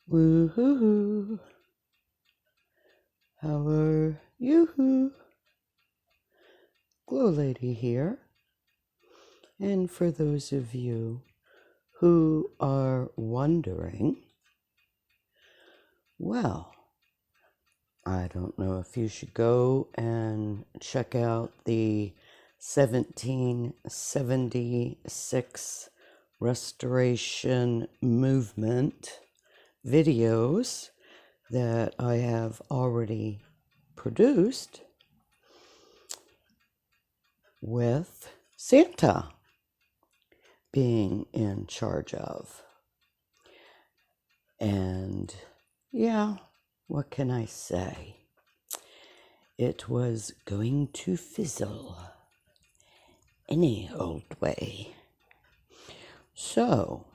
Woo-hoo-hoo. How are you? GLoLady here. And for those of you who are wondering, well, I don't know if you should go and check out the 1776 restoration movement videos that I have already produced with Santa being in charge of. And yeah, what can I say? It was going to fizzle any old way. So,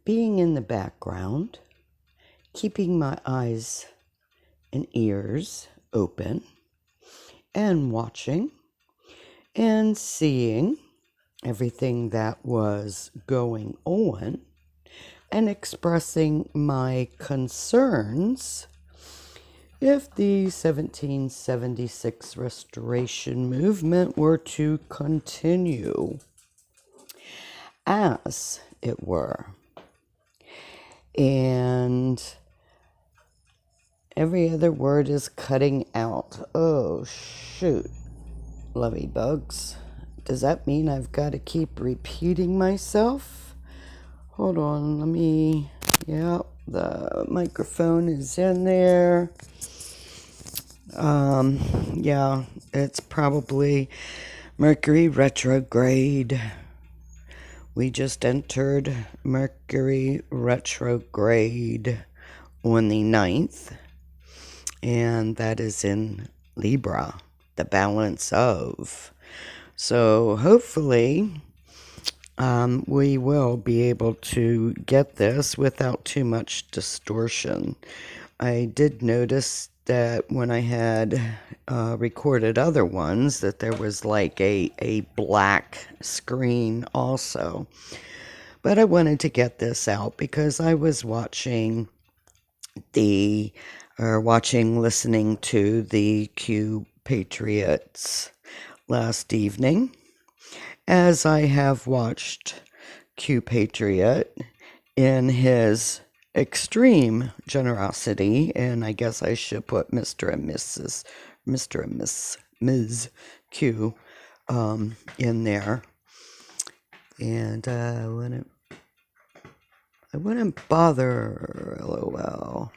being in the background, keeping my eyes and ears open, and watching and seeing everything that was going on, and expressing my concerns if the 1776 restoration movement were to continue as it were. And every other word is cutting out. Oh, shoot. Lovey bugs. Does that mean I've got to keep repeating myself? Hold on, let me... Yep, the microphone is in there. Yeah, it's probably Mercury retrograde. We just entered Mercury retrograde on the 9th, and that is in Libra, the balance of. So hopefully we will be able to get this without too much distortion. I did notice that when I had recorded other ones that there was like a black screen also. But I wanted to get this out because I was listening to the Q Patriots last evening, as I have watched Q Patriot in his extreme generosity, and I guess I should put Mr. and Ms. Q in there. And I wouldn't bother, LOL.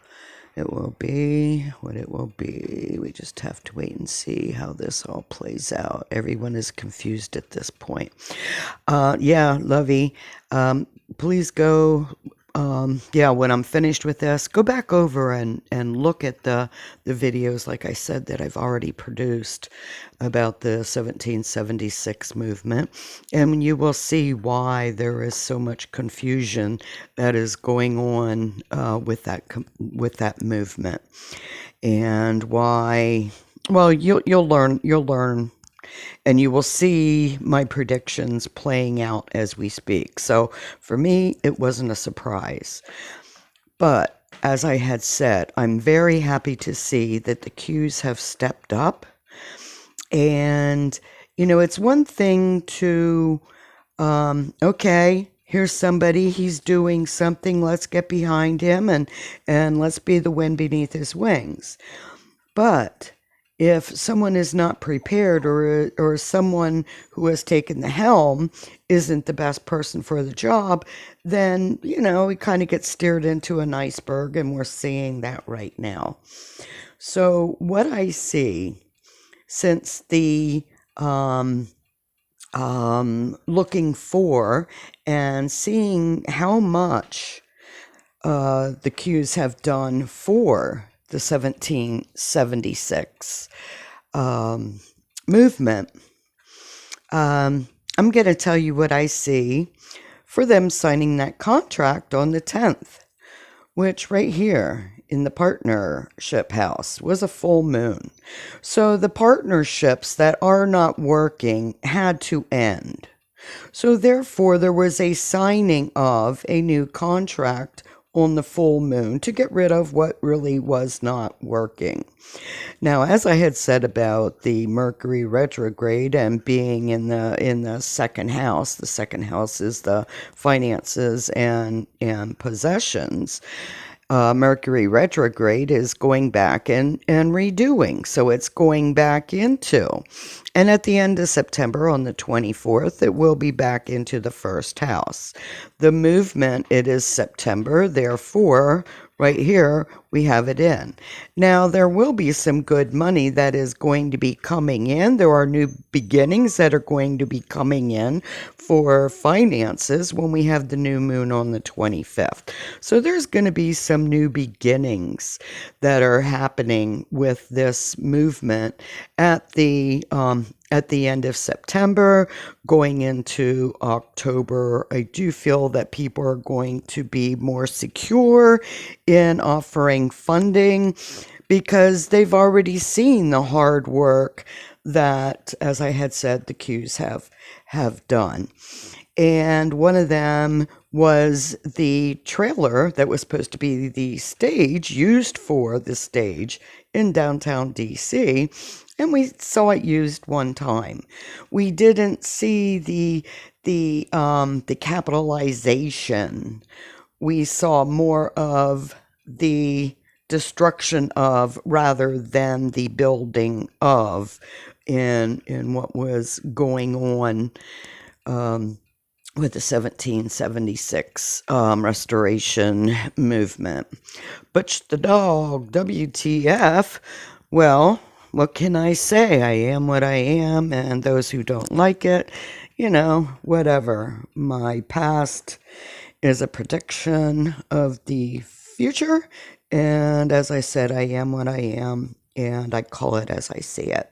It will be what it will be. We just have to wait and see how this all plays out. Everyone is confused at this point. Yeah, Lovey, please go, when I'm finished with this, go back over and look at the videos, like I said, that I've already produced about the 1776 movement, and you will see why there is so much confusion that is going on with that movement, and why. Well, you'll learn, and you will see my predictions playing out as we speak. So for me, it wasn't a surprise. But as I had said, I'm very happy to see that the Qs have stepped up. And, it's one thing to, okay, here's somebody, he's doing something, let's get behind him and let's be the wind beneath his wings. But if someone is not prepared, or someone who has taken the helm isn't the best person for the job, then, we kind of get steered into an iceberg, and we're seeing that right now. So what I see, since the looking for and seeing how much the Qs have done for the 1776 movement, I'm going to tell you what I see for them signing that contract on the 10th, which right here in the partnership house was a full moon. So the partnerships that are not working had to end. So therefore, there was a signing of a new contract on the full moon to get rid of what really was not working. Now, as I had said about the Mercury retrograde and being in the second house is the finances and possessions. Mercury retrograde is going back and redoing. So it's going back into. And at the end of September, on the 24th, it will be back into the first house. The movement, it is September, therefore, right here, we have it in. Now, there will be some good money that is going to be coming in. There are new beginnings that are going to be coming in for finances when we have the new moon on the 25th. So there's going to be some new beginnings that are happening with this movement at the end of September, going into October. I do feel that people are going to be more secure in offering funding because they've already seen the hard work that, as I had said, the Qs have done. And one of them was the trailer that was supposed to be the stage used for the stage in downtown DC, and we saw it used one time. We didn't see the capitalization. We saw more of the destruction of rather than the building of in what was going on with the 1776 restoration movement. Butch the dog, WTF. Well, what can I say? I am what I am, and those who don't like it, whatever. My past is a prediction of the future, and as I said, I am what I am, and I call it as I see it.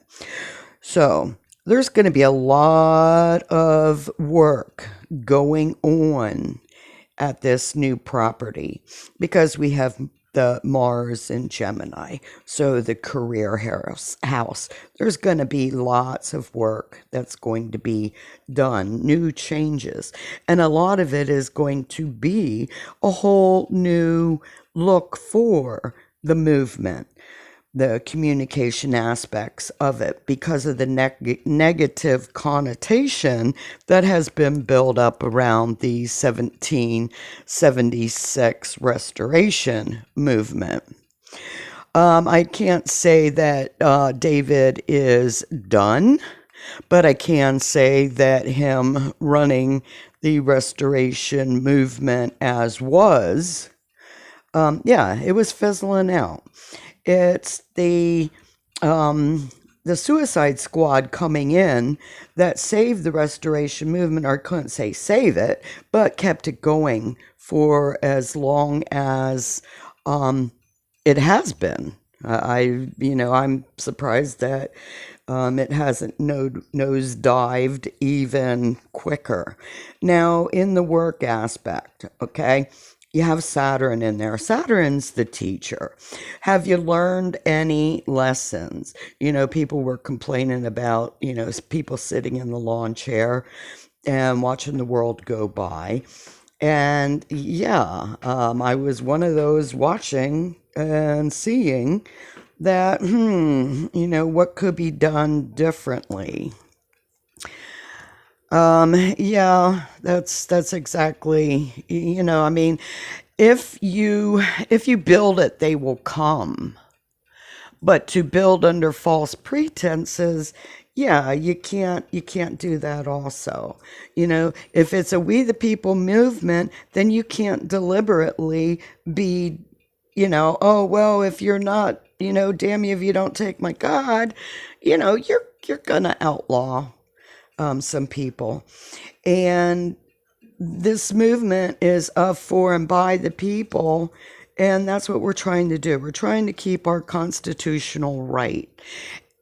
So, there's going to be a lot of work going on at this new property because we have the Mars in Gemini, so the career house. There's going to be lots of work that's going to be done, new changes, and a lot of it is going to be a whole new look for the movement, the communication aspects of it, because of the negative connotation that has been built up around the 1776 restoration movement. I can't say that David is done, but I can say that him running the restoration movement as was, it was fizzling out. It's the Suicide Squad coming in that saved the restoration movement, or couldn't say save it, but kept it going for as long as it has been. I'm surprised that it hasn't nosedived even quicker. Now, in the work aspect, okay, you have Saturn in there. Saturn's the teacher. Have you learned any lessons? People were complaining about, people sitting in the lawn chair and watching the world go by. And I was one of those watching and seeing that, what could be done differently. That's exactly, if you build it, they will come. But to build under false pretenses, you can't do that also. If it's a we the people movement, then you can't deliberately be, oh, well, if you're not, damn you if you don't take my God, you're gonna outlaw some people. And this movement is of, for, and by the people, and that's what we're trying to do. We're trying to keep our constitutional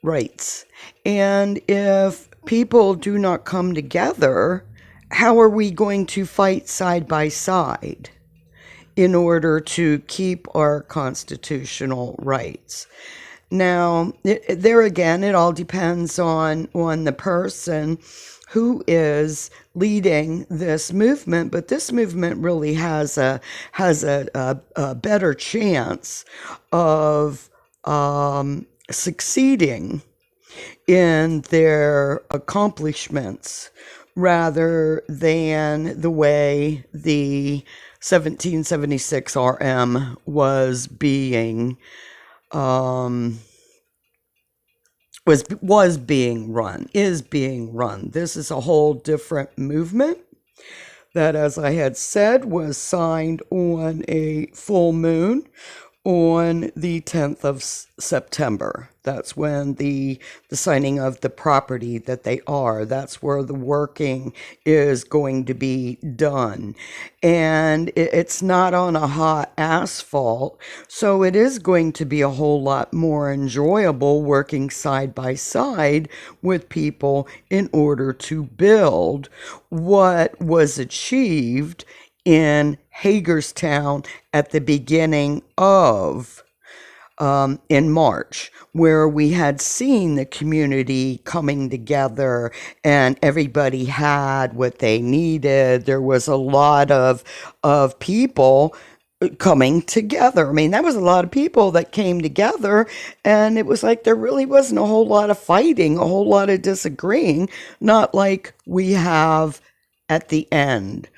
rights. And if people do not come together, how are we going to fight side by side in order to keep our constitutional rights? Now, there again, it all depends on the person who is leading this movement, but this movement really has a better chance of succeeding in their accomplishments rather than the way the 1776 RM um, was being run, is being run. This is a whole different movement that, as I had said, was signed on a full moon on the 10th of September. That's when the signing of the property that they are. That's where the working is going to be done. And it's not on a hot asphalt, so it is going to be a whole lot more enjoyable working side by side with people in order to build what was achieved in Hagerstown at the beginning of in March, where we had seen the community coming together and everybody had what they needed. There was a lot of people coming together. I mean, that was a lot of people that came together, and it was like there really wasn't a whole lot of fighting, a whole lot of disagreeing, not like we have at the end,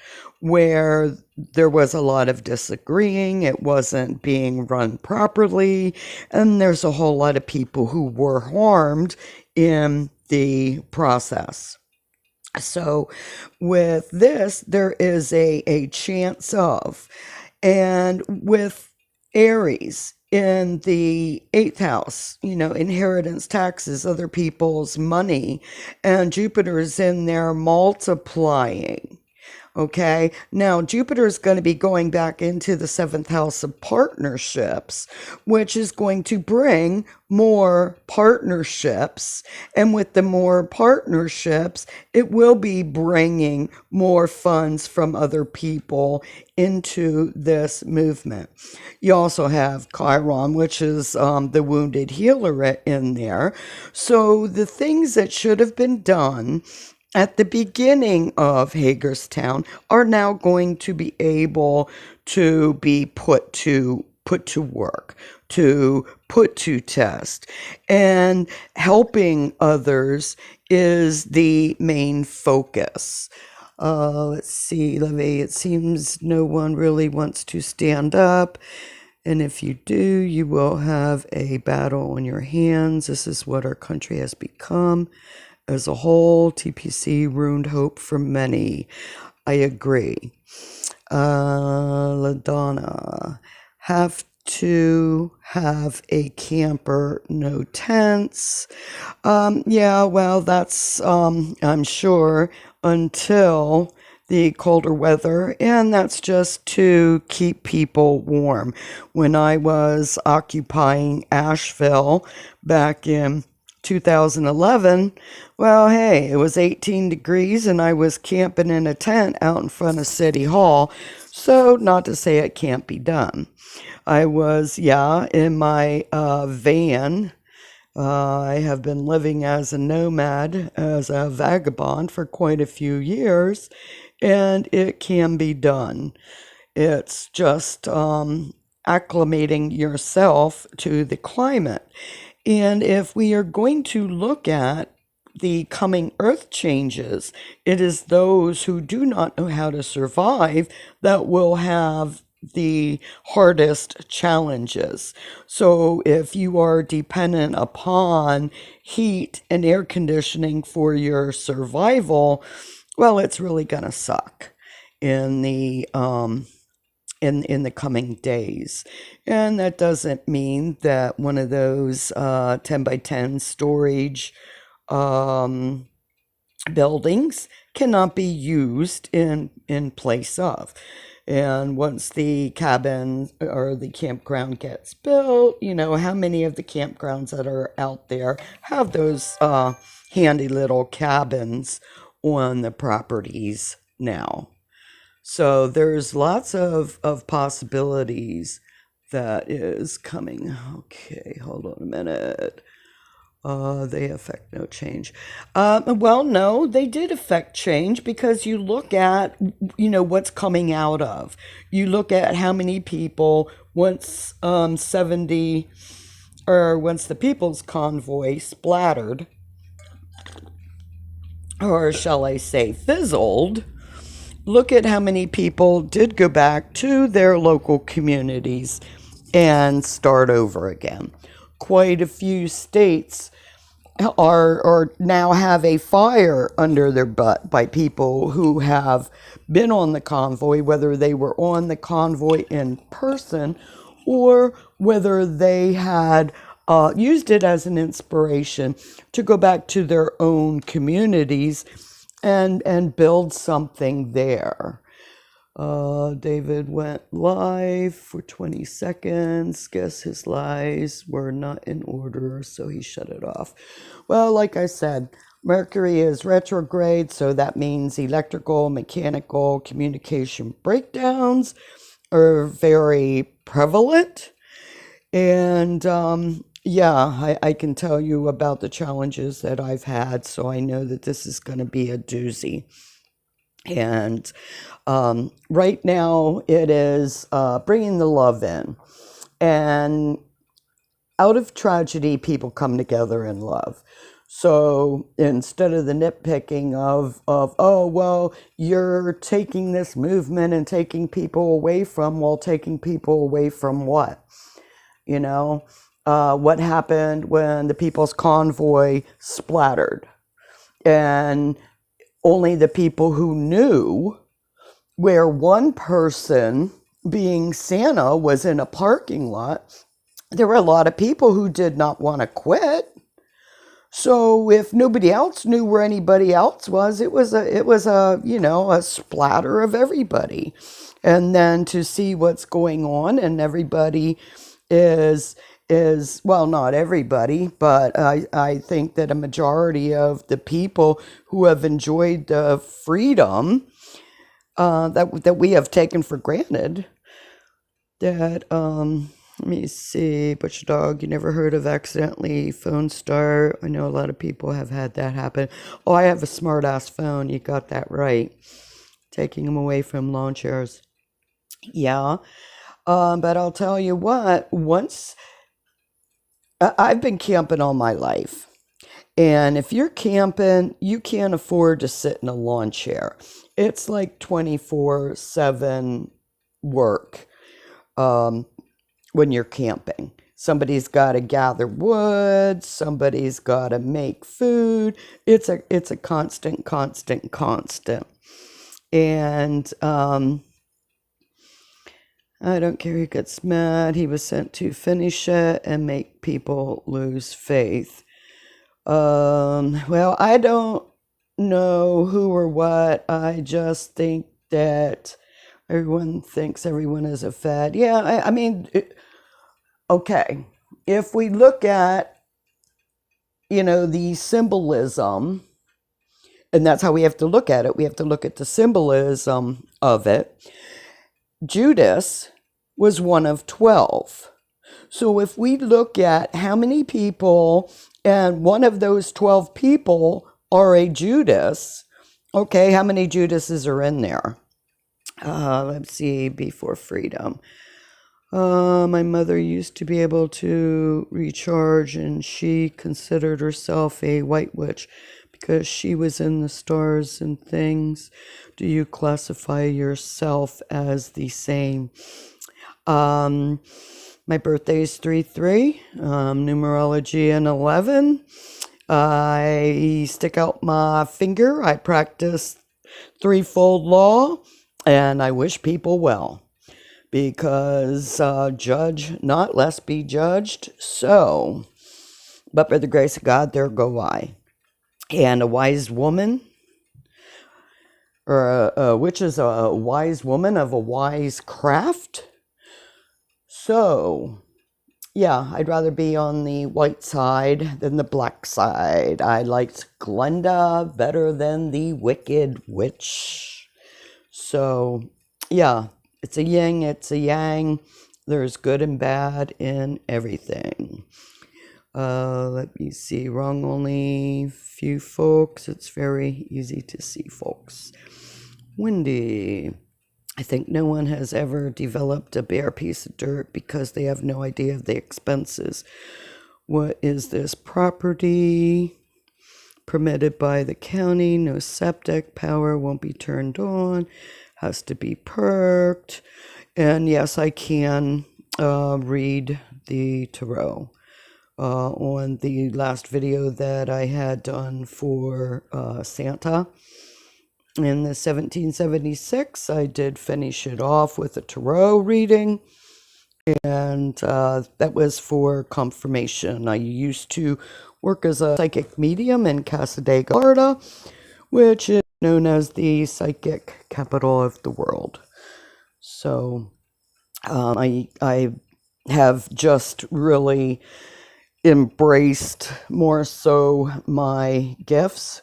where there was a lot of disagreeing, it wasn't being run properly, and there's a whole lot of people who were harmed in the process. So with this, there is a chance of, and with Aries in the eighth house, inheritance, taxes, other people's money, and Jupiter's in there multiplying. Okay, now Jupiter is going to be going back into the seventh house of partnerships, which is going to bring more partnerships. And with the more partnerships, it will be bringing more funds from other people into this movement. You also have Chiron, which is the wounded healer in there. So the things that should have been done at the beginning of Hagerstown are now going to be able to be put to work, to put to test. And helping others is the main focus. Let's see, Levy, it seems no one really wants to stand up. And if you do, you will have a battle on your hands. This is what our country has become. As a whole, TPC ruined hope for many. I agree. LaDonna, have to have a camper, no tents. Yeah, well, that's, I'm sure, until the colder weather, and that's just to keep people warm. When I was occupying Asheville back in 2011, well, hey, it was 18 degrees and I was camping in a tent out in front of City Hall. So, not to say it can't be done. I was, in my van. I have been living as a nomad, as a vagabond for quite a few years, and it can be done. It's just acclimating yourself to the climate. And if we are going to look at the coming earth changes, it is those who do not know how to survive that will have the hardest challenges. So if you are dependent upon heat and air conditioning for your survival, well, it's really going to suck in the in the coming days. And that doesn't mean that one of those 10 by 10 storage buildings cannot be used in place of. And once the cabin or the campground gets built, how many of the campgrounds that are out there have those handy little cabins on the properties now? So there's lots of possibilities that is coming. Okay, hold on a minute. They affect no change. Well, no, they did affect change because you look at, what's coming out of. You look at how many people once 70 or once the People's Convoy splattered, or shall I say fizzled, look at how many people did go back to their local communities and start over again. Quite a few states are now have a fire under their butt by people who have been on the convoy, whether they were on the convoy in person or whether they had used it as an inspiration to go back to their own communities and build something there. David went live for 20 seconds. Guess his lies were not in order, so he shut it off. Well, like I said, Mercury is retrograde, so that means electrical, mechanical, communication breakdowns are very prevalent. And yeah, I can tell you about the challenges that I've had, so I know that this is going to be a doozy. And right now it is bringing the love in. And out of tragedy, people come together in love. So instead of the nitpicking of oh, well, you're taking this movement and taking people away from, well, taking people away from what? What happened when the People's Convoy splattered? And only the people who knew, where one person, being Santa, was in a parking lot, there were a lot of people who did not want to quit. So if nobody else knew where anybody else was, it was a splatter of everybody. And then to see what's going on, and everybody is well, not everybody, but I think that a majority of the people who have enjoyed the freedom that we have taken for granted, that let me see, Butcher Dog, you never heard of accidentally phone start? I know a lot of people have had that happen. Oh, I have a smart ass phone. You got that right. Taking them away from lawn chairs. Yeah. But I'll tell you what, once I've been camping all my life. And if you're camping, you can't afford to sit in a lawn chair. It's like 24/7 work when you're camping. Somebody's got to gather wood. Somebody's got to make food. It's a constant. And I don't care who gets mad. He was sent to finish it and make people lose faith. Well, I don't know who or what. I just think that everyone thinks everyone is a fad. Yeah, I mean, okay. If we look at, the symbolism, and that's how we have to look at it. We have to look at the symbolism of it. Judas was one of 12. So if we look at how many people, and one of those 12 people are a Judas, okay, how many Judases are in there? Let's see, before freedom. My mother used to be able to recharge, and she considered herself a white witch because she was in the stars and things. Do you classify yourself as the same? My birthday is 3/3, numerology and 11. I stick out my finger. I practice threefold law, and I wish people well, because judge not, lest be judged. So, but by the grace of God, there go I. And a wise woman, or a witch is a wise woman of a wise craft. So, yeah, I'd rather be on the white side than the black side. I liked Glenda better than the Wicked Witch. So, yeah, it's a yin, it's a yang. There's good and bad in everything. Let me see. Wrong only few folks. It's very easy to see, folks. Wendy. I think no one has ever developed a bare piece of dirt because they have no idea of the expenses. What is this property? Permitted by the county. No septic. Power won't be turned on. Has to be perked. And yes, I can read the tarot. On the last video that I had done for Santa in the 1776, I did finish it off with a tarot reading, and that was for confirmation. I used to work as a psychic medium in Casadega, Florida, which is known as the psychic capital of the world. So I have just really embraced more so my gifts,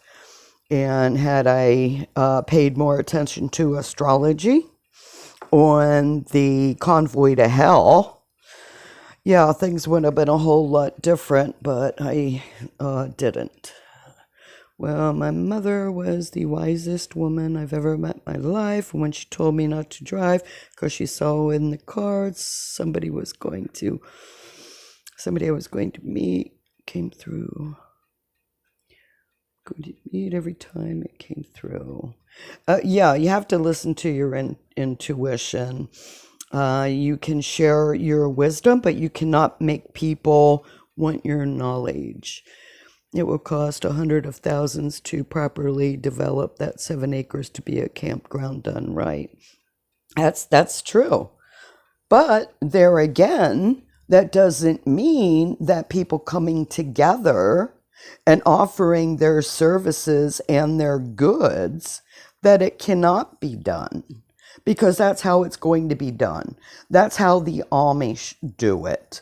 and had I paid more attention to astrology on the convoy to hell, yeah, things would have been a whole lot different, but I didn't. Well, my mother was the wisest woman I've ever met in my life. When she told me not to drive because she saw in the cards somebody I was going to meet came through. Going to meet every time it came through. Yeah, you have to listen to your intuition. You can share your wisdom, but you cannot make people want your knowledge. It will cost hundreds of thousands to properly develop that 7 acres to be a campground done right. That's true. But there again, that doesn't mean that people coming together and offering their services and their goods, that it cannot be done, because that's how it's going to be done. That's how the Amish do it.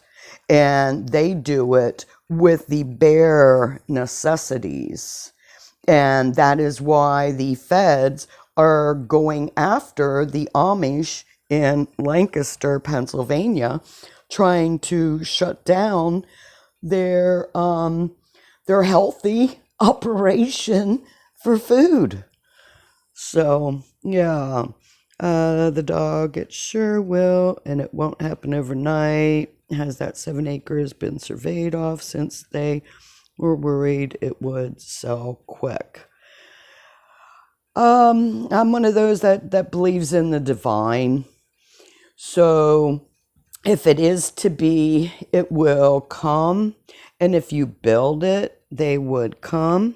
And they do it with the bare necessities. And that is why the feds are going after the Amish in Lancaster, Pennsylvania, trying to shut down their healthy operation for food. So, yeah, the dog, it sure will, and it won't happen overnight. Has that 7 acres been surveyed off since they were worried it would sell quick? I'm one of those that believes in the divine. So if it is to be, it will come. And if you build it, they would come.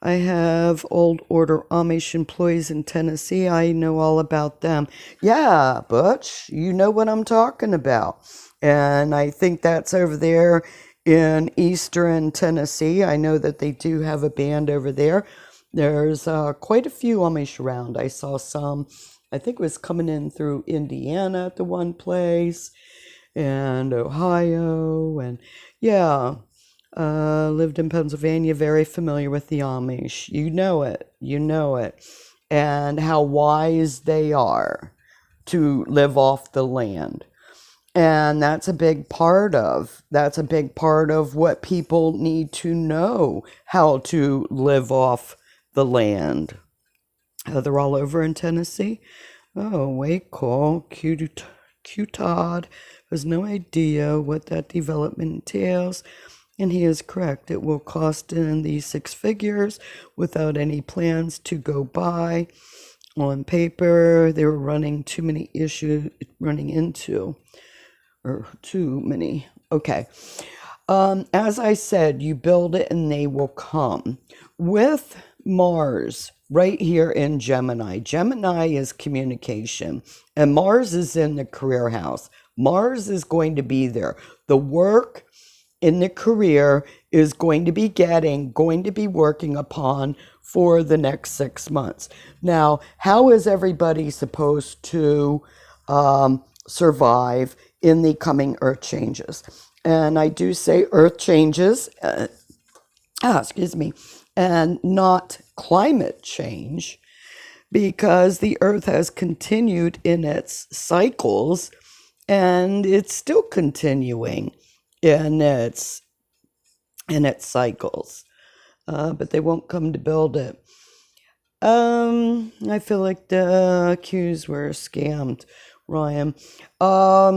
I have old order Amish employees in Tennessee. I know all about them. Yeah, Butch, you know what I'm talking about. And I think that's over there in eastern Tennessee. I know that they do have a band over there. There's quite a few Amish around. I saw some, I think it was coming in through Indiana at the one place, and Ohio, and yeah, lived in Pennsylvania, very familiar with the Amish. You know it, and how wise they are to live off the land. And that's a big part of what people need to know, how to live off the land. They're all over in Tennessee. Oh, way cool. Todd has no idea what that development entails. And he is correct. It will cost in the 6 figures without any plans to go by. On paper, they were running too many issues, too many. Okay. As I said, you build it and they will come. With Mars right here in Gemini. Gemini is communication, and Mars is in the career house. Mars is going to be there. The work in the career is going to be working upon for the next 6 months. Now, how is everybody supposed to survive in the coming Earth changes? And I do say Earth changes, and not climate change, because the Earth has continued in its cycles, and it's still continuing in its and it cycles. But they won't come to build it. I feel like the queues were scammed, Ryan. Well,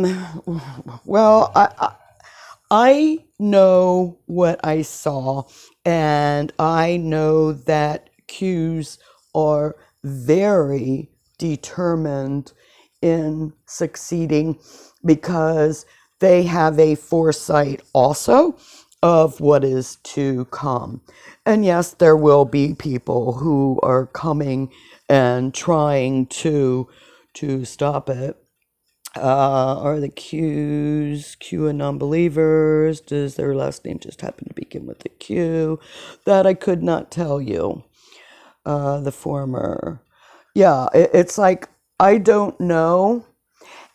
I know what I saw, and I know that Qs are very determined in succeeding because they have a foresight also of what is to come. And yes, there will be people who are coming and trying to stop it. Are the Q and non-believers? Does their last name just happen to begin with a Q? That I could not tell you. The former. Yeah, it's like, I don't know.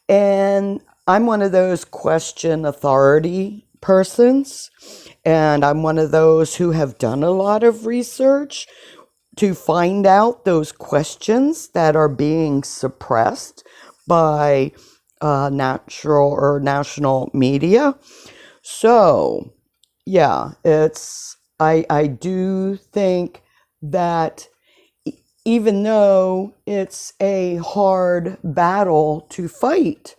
And I'm one of those question authority persons. And I'm one of those who have done a lot of research to find out those questions that are being suppressed by natural or national media. So, yeah, I do think that even though it's a hard battle to fight,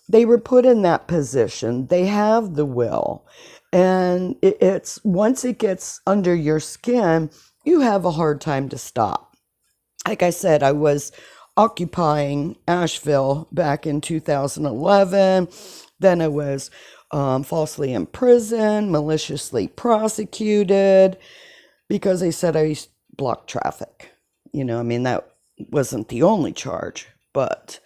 they were put in that position. They have the will. And it's once it gets under your skin, you have a hard time to stop. Like I said, I was occupying Asheville back in 2011. Then I was falsely imprisoned, maliciously prosecuted because they said I blocked traffic. I mean, that wasn't the only charge, but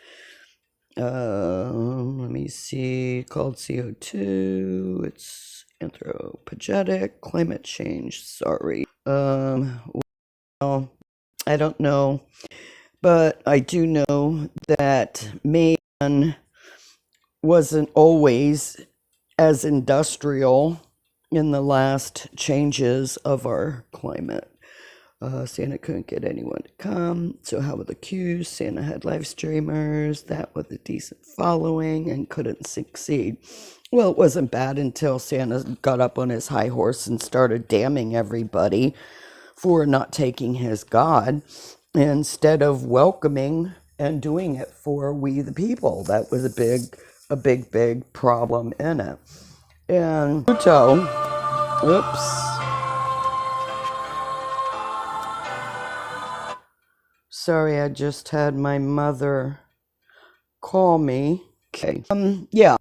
let me see, called CO2. It's anthropogenic, climate change. Sorry. Well, I don't know, but I do know that man wasn't always as industrial in the last changes of our climate. Santa couldn't get anyone to come, so how were the queues? Santa had live streamers that with a decent following and couldn't succeed. Well, it wasn't bad until Santa got up on his high horse and started damning everybody for not taking his God instead of welcoming and doing it for we the people. That was a big problem in it. And Pluto, whoops. Sorry, I just had my mother call me. Okay. Yeah.